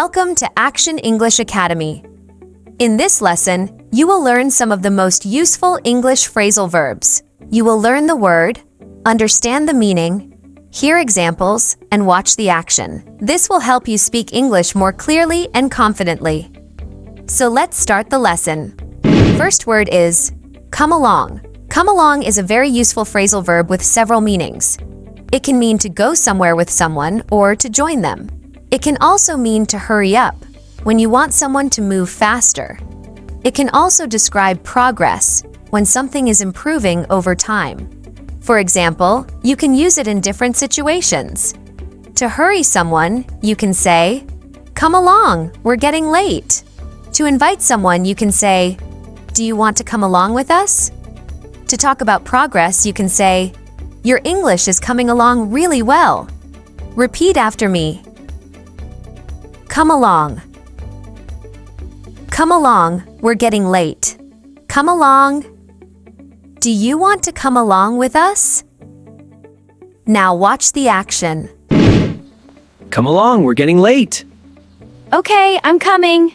Welcome to Action English Academy. In this lesson, you will learn some of the most useful English phrasal verbs. You will learn the word, understand the meaning, hear examples, and watch the action. This will help you speak English more clearly and confidently. So let's start the lesson. First word is come along. Come along is a very useful phrasal verb with several meanings. It can mean to go somewhere with someone or to join them. It can also mean to hurry up, when you want someone to move faster. It can also describe progress, when something is improving over time. For example, you can use it in different situations. To hurry someone, you can say, "Come along, we're getting late." To invite someone, you can say, "Do you want to come along with us?" To talk about progress, you can say, "Your English is coming along really well." Repeat after me. Come along. Come along, we're getting late. Come along. Do you want to come along with us? Now watch the action. Come along, we're getting late. Okay, I'm coming.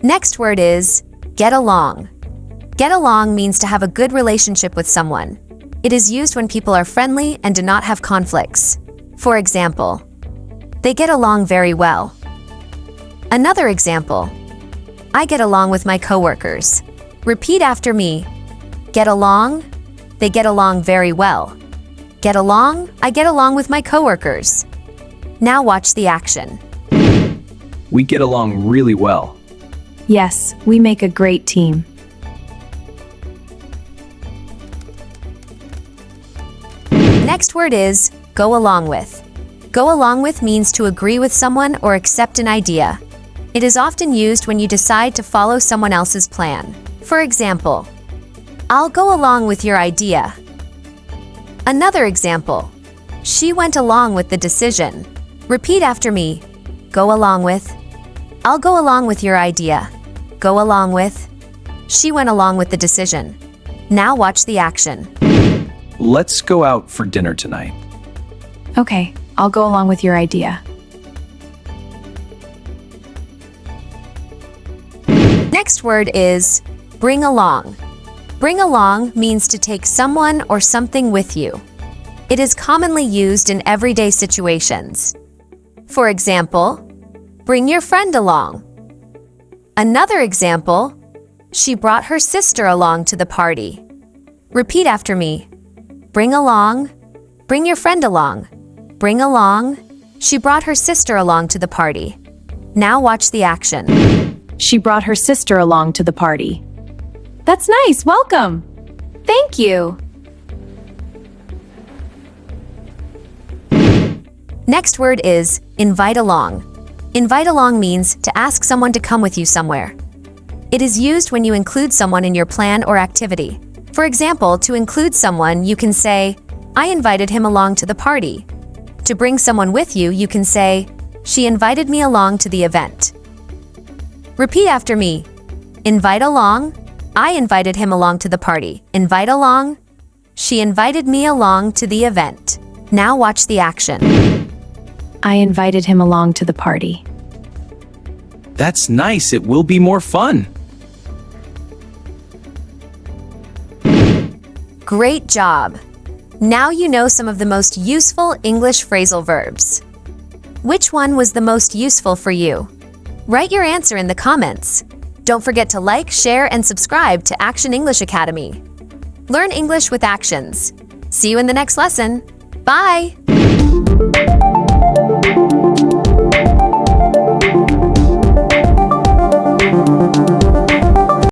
Next word is get along. Get along means to have a good relationship with someone. It is used when people are friendly and do not have conflicts. For example, they get along very well. Another example, I get along with my coworkers. Repeat after me. Get along, they get along very well. Get along, I get along with my coworkers. Now watch the action. We get along really well. Yes, we make a great team. Next word is go along with. Go along with means to agree with someone or accept an idea. It is often used when you decide to follow someone else's plan. For example, I'll go along with your idea. Another example, she went along with the decision. Repeat after me. Go along with. I'll go along with your idea. Go along with. She went along with the decision. Now watch the action. Let's go out for dinner tonight. Okay, I'll go along with your idea. Next word is bring along. Bring along means to take someone or something with you. It is commonly used in everyday situations. For example, bring your friend along. Another example, she brought her sister along to the party. Repeat after me. Bring along, bring your friend along. Bring along, she brought her sister along to the party. Now watch the action. She brought her sister along to the party. That's nice, welcome. Thank you. Next word is invite along. Invite along means to ask someone to come with you somewhere. It is used when you include someone in your plan or activity. For example, to include someone, you can say, I invited him along to the party. To bring someone with you, you can say, she invited me along to the event. Repeat after me. Invite along. I invited him along to the party. Invite along. She invited me along to the event. Now watch the action. I invited him along to the party. That's nice, it will be more fun. Great job! Now you know some of the most useful English phrasal verbs. Which one was the most useful for you? Write your answer in the comments. Don't forget to like, share, and subscribe to Action English Academy. Learn English with actions. See you in the next lesson. Bye!